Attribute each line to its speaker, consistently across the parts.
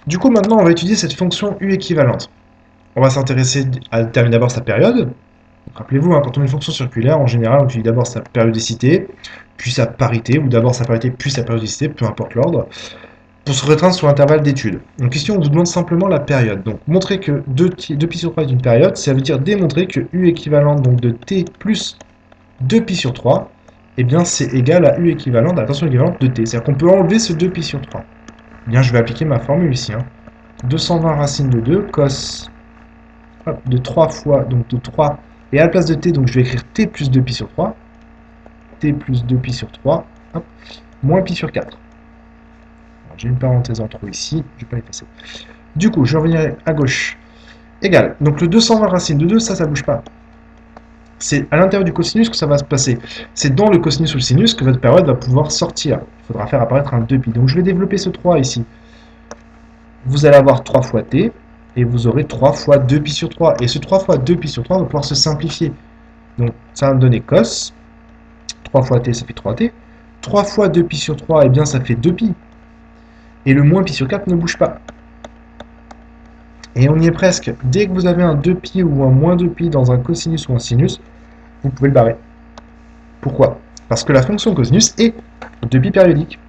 Speaker 1: Du coup, maintenant, on va étudier cette fonction U équivalente. On va s'intéresser à déterminer d'abord sa période. Rappelez-vous, hein, quand on a une fonction circulaire, en général, on utilise d'abord sa périodicité, puis sa parité, ou d'abord sa parité, puis sa périodicité, peu importe l'ordre, pour se restreindre sur l'intervalle d'étude. Donc ici, on vous demande simplement la période. Donc montrer que 2pi sur 3 est une période, ça veut dire démontrer que U équivalente donc de t plus 2pi sur 3, eh bien c'est égal à U équivalente, à la tension équivalente de t. C'est-à-dire qu'on peut enlever ce 2pi sur 3. Eh bien, je vais appliquer ma formule ici. 220 racine de 2 cos de 3 fois, donc de 3, et à la place de t, donc je vais écrire t plus 2pi sur 3, t plus 2pi sur 3, hop, moins pi sur 4. J'ai une parenthèse en trop ici, je ne vais pas l'effacer. Du coup, je vais revenir à gauche. Égal. Donc le 220 racine de 2, ça bouge pas. C'est à l'intérieur du cosinus que ça va se passer. C'est dans le cosinus ou le sinus que votre période va pouvoir sortir. Il faudra faire apparaître un 2pi. Donc je vais développer ce 3 ici. Vous allez avoir 3 fois t, et vous aurez 3 fois 2pi sur 3. Et ce 3 fois 2pi sur 3 va pouvoir se simplifier. Donc ça va me donner cos. 3 fois t, ça fait 3t. 3 fois 2pi sur 3, eh bien ça fait 2pi. Et le moins pi sur 4 ne bouge pas. Et on y est presque. Dès que vous avez un 2pi ou un moins 2pi dans un cosinus ou un sinus, vous pouvez le barrer. Pourquoi? Parce que la fonction cosinus est 2pi périodique.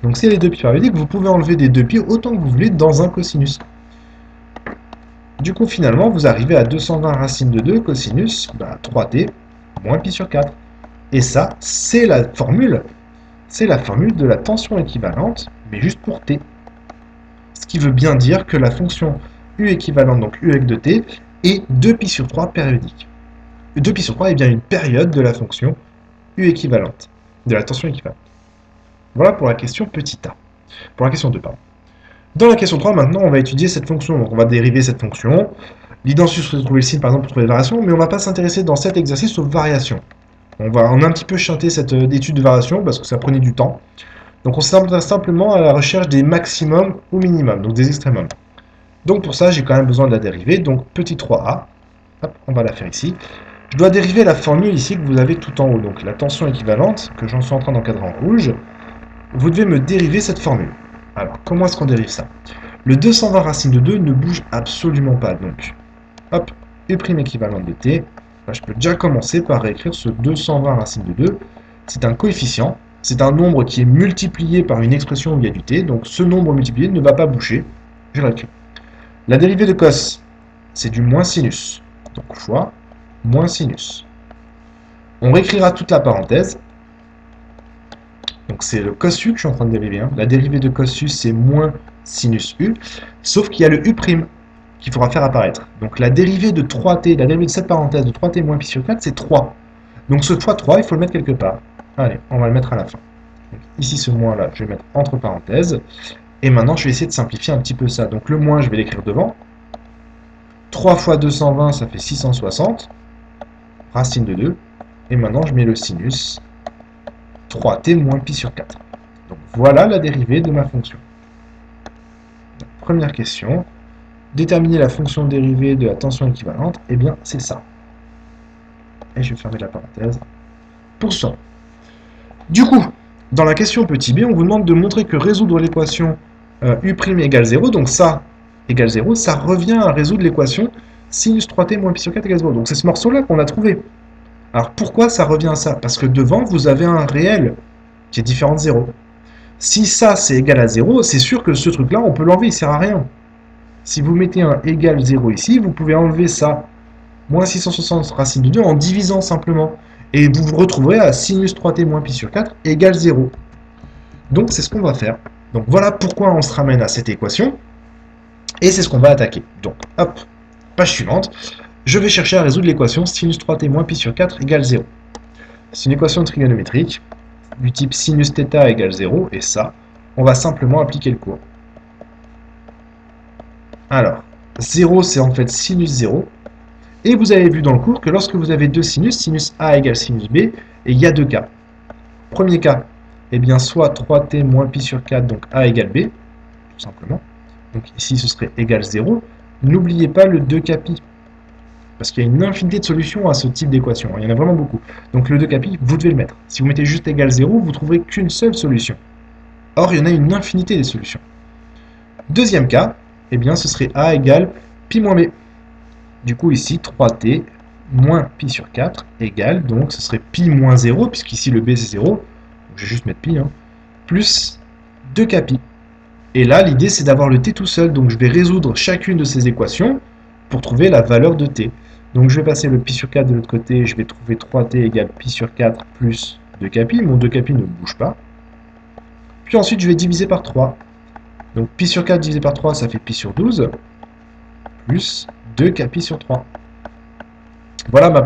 Speaker 1: Donc si elle est 2pi périodique, vous pouvez enlever des 2pi autant que vous voulez dans un cosinus. Du coup, finalement, vous arrivez à 220 racine de 2 cosinus, 3t moins pi sur 4. Et ça, c'est la formule de la tension équivalente, mais juste pour t. Ce qui veut bien dire que la fonction U équivalente, donc U avec 2t, est 2pi sur 3 périodique. 2pi sur 3 est bien une période de la fonction U équivalente, de la tension équivalente. Voilà pour la question petit a. Pour la question 2, pardon. Dans la question 3, maintenant, on va étudier cette fonction. Donc on va dériver cette fonction. L'idée ensuite serait de trouver le signe, par exemple, pour trouver les variations, mais on ne va pas s'intéresser dans cet exercice aux variations. On a un petit peu chanté cette étude de variation parce que ça prenait du temps. Donc on s'intéresse simplement à la recherche des maximums ou minimums, donc des extrémums. Donc pour ça, j'ai quand même besoin de la dérivée. Donc petit 3a, hop, on va la faire ici. Je dois dériver la formule ici que vous avez tout en haut. Donc la tension équivalente, que j'en suis en train d'encadrer en rouge. Vous devez me dériver cette formule. Alors, comment est-ce qu'on dérive ça? Le 220 racine de 2 ne bouge absolument pas. Donc, hop, U' équivalente de t. Là, je peux déjà commencer par réécrire ce 220 racine de 2. C'est un coefficient. C'est un nombre qui est multiplié par une expression où il y a du t. Donc, ce nombre multiplié ne va pas bouger. Je l'écris. La dérivée de cos, c'est du moins sinus. Donc, fois moins sinus. On réécrira toute la parenthèse. Donc c'est le cos u que je suis en train de dériver. La dérivée de cos u, c'est moins sinus u, sauf qu'il y a le u' qu'il faudra faire apparaître. Donc la dérivée de 3t, la dérivée de cette parenthèse de 3t moins pi sur 4, c'est 3. Donc ce fois 3, il faut le mettre quelque part. Allez, on va le mettre à la fin. Donc, ici, ce moins-là, je vais mettre entre parenthèses. Et maintenant, je vais essayer de simplifier un petit peu ça. Donc le moins, je vais l'écrire devant. 3 fois 220, ça fait 660. Racine de 2. Et maintenant, je mets le sinus. 3t moins pi sur 4. Donc voilà la dérivée de ma fonction. Donc, première question, déterminer la fonction dérivée de la tension équivalente, eh bien c'est ça. Et je vais fermer la parenthèse pour ça. Du coup, dans la question petit b, on vous demande de montrer que résoudre l'équation U' égale 0, donc ça égale 0, ça revient à résoudre l'équation sinus 3t moins pi sur 4 égale 0. Donc c'est ce morceau-là qu'on a trouvé. Alors pourquoi ça revient à ça? Parce que devant, vous avez un réel qui est différent de 0. Si ça c'est égal à 0, c'est sûr que ce truc-là, on peut l'enlever, il ne sert à rien. Si vous mettez un égal 0 ici, vous pouvez enlever ça, moins 660 racine de 2, en divisant simplement. Et vous vous retrouverez à sinus 3t moins pi sur 4 égale 0. Donc c'est ce qu'on va faire. Donc voilà pourquoi on se ramène à cette équation. Et c'est ce qu'on va attaquer. Donc hop, page suivante. Je vais chercher à résoudre l'équation sinus 3t moins pi sur 4 égale 0. C'est une équation trigonométrique du type sinus θ égale 0, et ça, on va simplement appliquer le cours. Alors, 0 c'est en fait sinus 0, et vous avez vu dans le cours que lorsque vous avez deux sinus, sinus A égale sinus B, et il y a deux cas. Premier cas, eh bien soit 3t moins pi sur 4, donc A égale B, tout simplement. Donc ici ce serait égal 0. N'oubliez pas le 2 pi, parce qu'il y a une infinité de solutions à ce type d'équation. Il y en a vraiment beaucoup. Donc le 2 pi, vous devez le mettre. Si vous mettez juste égal 0, vous ne trouverez qu'une seule solution. Or, il y en a une infinité de solutions. Deuxième cas, eh bien ce serait a égale pi moins b. Du coup ici 3t moins pi sur 4 égale, donc ce serait pi moins 0, puisqu'ici le b c'est 0, donc je vais juste mettre pi, hein, plus 2k pi. Et là l'idée c'est d'avoir le t tout seul, donc je vais résoudre chacune de ces équations pour trouver la valeur de t. Donc je vais passer le pi sur 4 de l'autre côté, je vais trouver 3t égale pi sur 4 plus 2k pi, mon 2k pi ne bouge pas. Puis ensuite je vais diviser par 3. Donc pi sur 4 divisé par 3 ça fait pi sur 12, plus 2k pi sur 3. Voilà mon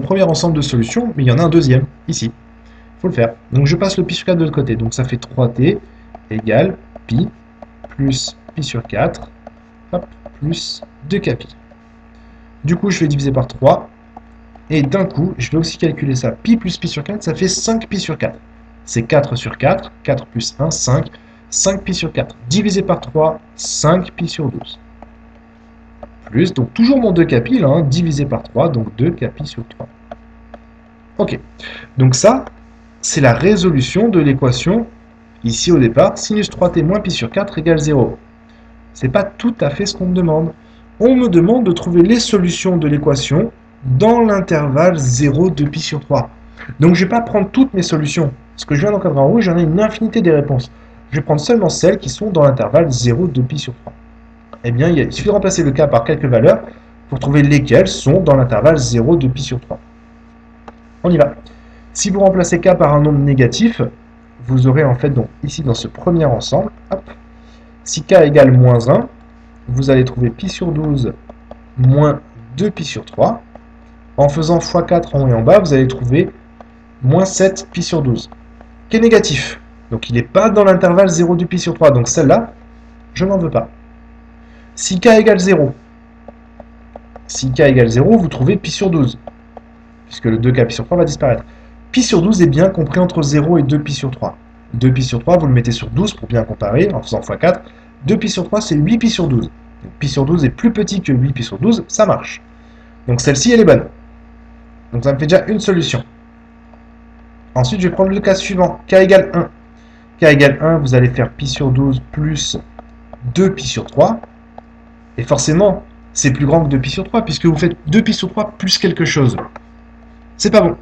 Speaker 1: premier ensemble de solutions, mais il y en a un deuxième, ici. Il faut le faire. Donc je passe le pi sur 4 de l'autre côté. Donc ça fait 3t égale pi plus pi sur 4, hop, plus 2k pi. Du coup, je vais diviser par 3. Et d'un coup, je vais aussi calculer ça. Pi plus pi sur 4, ça fait 5 pi sur 4. C'est 4 sur 4. 4 plus 1, 5. 5 pi sur 4. Divisé par 3, 5 pi sur 12. Plus, donc toujours mon 2k pi, là, hein, divisé par 3, donc 2k pi sur 3. Ok. Donc ça, c'est la résolution de l'équation, ici au départ, sinus 3t moins pi sur 4 égale 0. C'est pas tout à fait ce qu'on me demande. On me demande de trouver les solutions de l'équation dans l'intervalle 0 de pi sur 3. Donc je ne vais pas prendre toutes mes solutions. Ce que je viens d'encadrer en rouge, j'en ai une infinité des réponses. Je vais prendre seulement celles qui sont dans l'intervalle 0 de pi sur 3. Eh bien, il suffit de remplacer le k par quelques valeurs pour trouver lesquelles sont dans l'intervalle 0 de pi sur 3. On y va. Si vous remplacez k par un nombre négatif, vous aurez en fait, donc ici dans ce premier ensemble, hop, si k égale moins 1, vous allez trouver pi sur 12 moins 2 pi sur 3. En faisant x4 en haut et en bas, vous allez trouver moins 7 pi sur 12, qui est négatif. Donc il n'est pas dans l'intervalle 0 de pi sur 3. Donc celle-là, je n'en veux pas. Si k égale 0, vous trouvez pi sur 12, puisque le 2k pi sur 3 va disparaître. Pi sur 12 est bien compris entre 0 et 2 pi sur 3. 2 pi sur 3, vous le mettez sur 12 pour bien comparer, en faisant x4. 2 pi sur 3, c'est 8 pi sur 12. Donc pi sur 12 est plus petit que 8 pi sur 12, ça marche. Donc celle-ci, elle est bonne. Donc ça me fait déjà une solution. Ensuite, je vais prendre le cas suivant, k égale 1. K égale 1, vous allez faire pi sur 12 plus 2 pi sur 3. Et forcément, c'est plus grand que 2 pi sur 3, puisque vous faites 2 pi sur 3 plus quelque chose. C'est pas bon.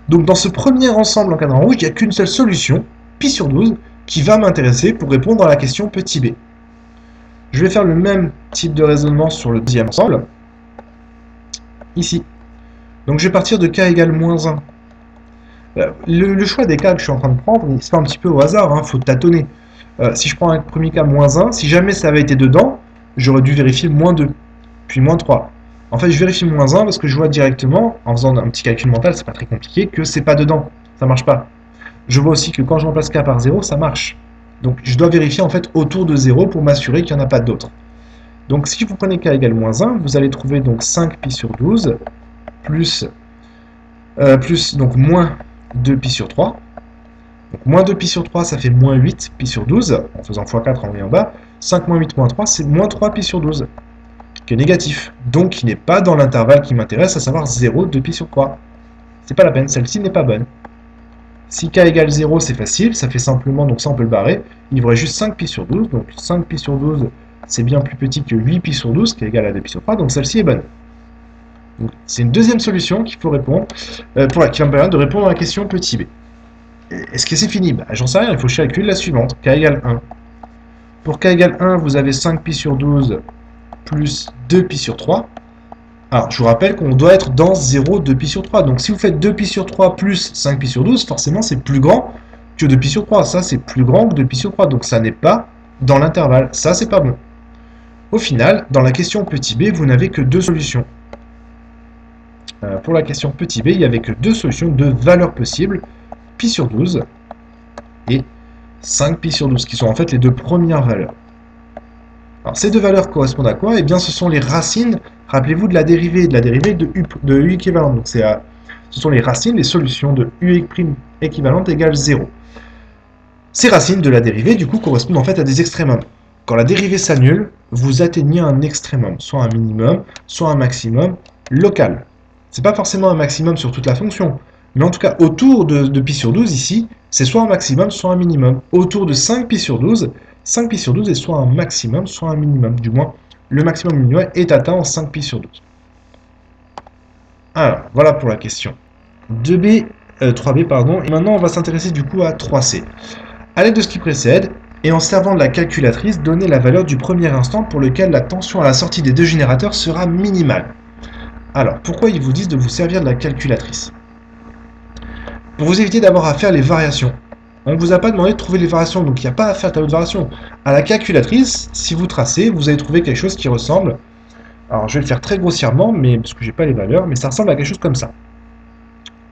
Speaker 1: Donc dans ce premier ensemble en cadran rouge, il n'y a qu'une seule solution, pi sur 12, qui va m'intéresser pour répondre à la question petit b. Je vais faire le même type de raisonnement sur le deuxième ensemble, ici. Donc je vais partir de k égale moins 1. Le choix des cas que je suis en train de prendre, c'est pas un petit peu au hasard, il faut tâtonner. Si je prends un premier cas moins 1, si jamais ça avait été dedans, j'aurais dû vérifier moins 2, puis moins 3. En fait, je vérifie moins 1 parce que je vois directement, en faisant un petit calcul mental, c'est pas très compliqué, que c'est pas dedans, ça marche pas. Je vois aussi que quand je remplace k par 0, ça marche. Donc je dois vérifier en fait autour de 0 pour m'assurer qu'il n'y en a pas d'autres. Donc si vous prenez k égale moins 1, vous allez trouver donc 5 pi sur 12 plus donc moins 2 pi sur 3. Donc moins 2 pi sur 3, ça fait moins 8 pi sur 12, en faisant x4 en haut et en bas. 5 moins 8 moins 3, c'est moins 3 pi sur 12, qui est négatif. Donc qui n'est pas dans l'intervalle qui m'intéresse, à savoir 0, 2 pi sur 3. C'est pas la peine, celle-ci n'est pas bonne. Si k égale 0, c'est facile, ça fait simplement, donc ça on peut le barrer, il faudrait juste 5 pi sur 12, donc 5 pi sur 12, c'est bien plus petit que 8 pi sur 12, qui est égal à 2 pi sur 3, donc celle-ci est bonne. C'est une deuxième solution qu'il faut répondre, qui va me permettre de répondre à la question petit b. Est-ce que c'est fini? J'en sais rien, il faut que je calcule la suivante, k égale 1. Pour k égale 1, vous avez 5 pi sur 12 plus 2 pi sur 3. Alors, je vous rappelle qu'on doit être dans 0, 2 pi sur 3. Donc, si vous faites 2 pi sur 3 plus 5 pi sur 12, forcément, c'est plus grand que 2 pi sur 3. Ça, c'est plus grand que 2 pi sur 3. Donc, ça n'est pas dans l'intervalle. Ça, c'est pas bon. Au final, dans la question petit b, vous n'avez que deux solutions. Pour la question petit b, il n'y avait que deux solutions, deux valeurs possibles, pi sur 12 et 5 pi sur 12, qui sont en fait les deux premières valeurs. Alors, ces deux valeurs correspondent à quoi? Eh bien, ce sont les racines, rappelez-vous, de la dérivée de u équivalente. Donc, ce sont les racines, les solutions de u' équivalente égale 0. Ces racines de la dérivée, du coup, correspondent en fait à des extrémums. Quand la dérivée s'annule, vous atteignez un extrémum, soit un minimum, soit un maximum local. C'est pas forcément un maximum sur toute la fonction, Mais en tout cas, autour de pi sur 12, ici, c'est soit un maximum, soit un minimum. Autour de 5 pi sur 12, 5 pi sur 12 est soit un maximum, soit un minimum. Du moins, le maximum minimum est atteint en 5 pi sur 12. Alors, voilà pour la question 3b, pardon. Et maintenant, on va s'intéresser du coup à 3c. À l'aide de ce qui précède, et en servant de la calculatrice, donnez la valeur du premier instant pour lequel la tension à la sortie des deux générateurs sera minimale. Alors, pourquoi ils vous disent de vous servir de la calculatrice? Pour vous éviter d'avoir à faire les variations. On ne vous a pas demandé de trouver les variations, donc il n'y a pas à faire de tableau de variation. À la calculatrice, si vous tracez, vous allez trouver quelque chose qui ressemble... Alors, je vais le faire très grossièrement, mais parce que j'ai pas les valeurs, mais ça ressemble à quelque chose comme ça.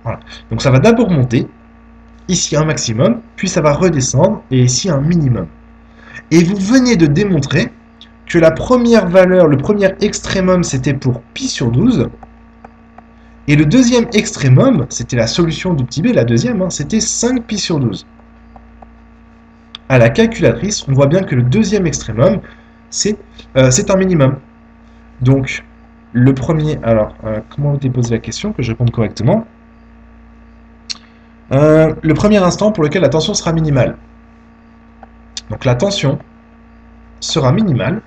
Speaker 1: Voilà. Donc ça va d'abord monter, ici un maximum, puis ça va redescendre, et ici un minimum. Et vous venez de démontrer que la première valeur, le premier extrémum, c'était pour pi sur 12, et le deuxième extrémum, c'était la solution du petit b, la deuxième, c'était 5 pi sur 12. À la calculatrice, on voit bien que le deuxième extrémum, c'est un minimum. Donc, le premier... Alors, comment vous déposez la question, que je réponde correctement? Le premier instant pour lequel la tension sera minimale. Donc, la tension sera minimale.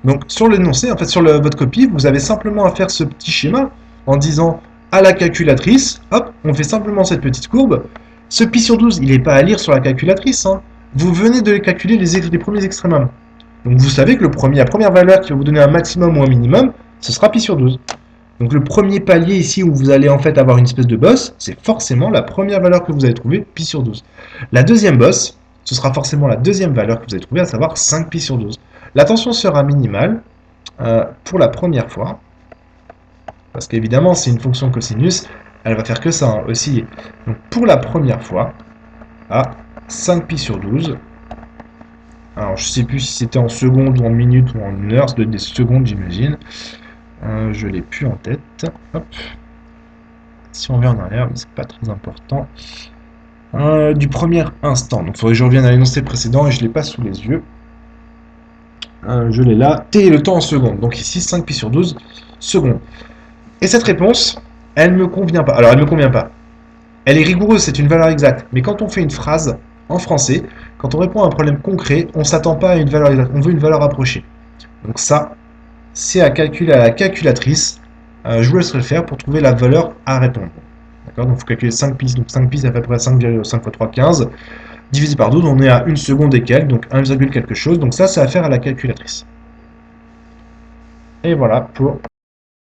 Speaker 1: Donc, sur l'énoncé, en fait, sur votre copie, vous avez simplement à faire ce petit schéma en disant à la calculatrice, hop, on fait simplement cette petite courbe. Ce pi sur 12, il n'est pas à lire sur la calculatrice. Vous venez de calculer les premiers extrémums. Donc, vous savez que la première valeur qui va vous donner un maximum ou un minimum, ce sera pi sur 12. Donc, le premier palier ici où vous allez en fait avoir une espèce de bosse, c'est forcément la première valeur que vous allez trouver, pi sur 12. La deuxième bosse, ce sera forcément la deuxième valeur que vous allez trouver, à savoir 5 pi sur 12. La tension sera minimale pour la première fois, parce qu'évidemment, c'est une fonction cosinus, elle va faire que ça, osciller. Donc, pour la première fois, à 5 pi sur 12, alors je ne sais plus si c'était en secondes ou en minutes ou en heures, ça doit être des secondes, j'imagine. Je l'ai plus en tête. Hop. Si on revient en arrière, mais c'est pas très important. Du premier instant. Donc il faudrait que je revienne à l'énoncé précédent et je l'ai pas sous les yeux. Je l'ai là. T est le temps en secondes. Donc ici 5 pi sur 12 secondes. Et cette réponse, elle me convient pas. Alors elle me convient pas. Elle est rigoureuse, c'est une valeur exacte. Mais quand on fait une phrase en français, quand on répond à un problème concret, on s'attend pas à une valeur exacte. On veut une valeur approchée. Donc ça, c'est à calculer à la calculatrice. Je vous laisserai le faire pour trouver la valeur à répondre. D'accord? Donc il faut calculer 5 pi. Donc 5 pi, ça fait à peu près 5,5 fois 3, 15. Divisé par 12, on est à 1 seconde et quelques, donc 1, quelque chose. Donc ça, c'est à faire à la calculatrice. Et voilà pour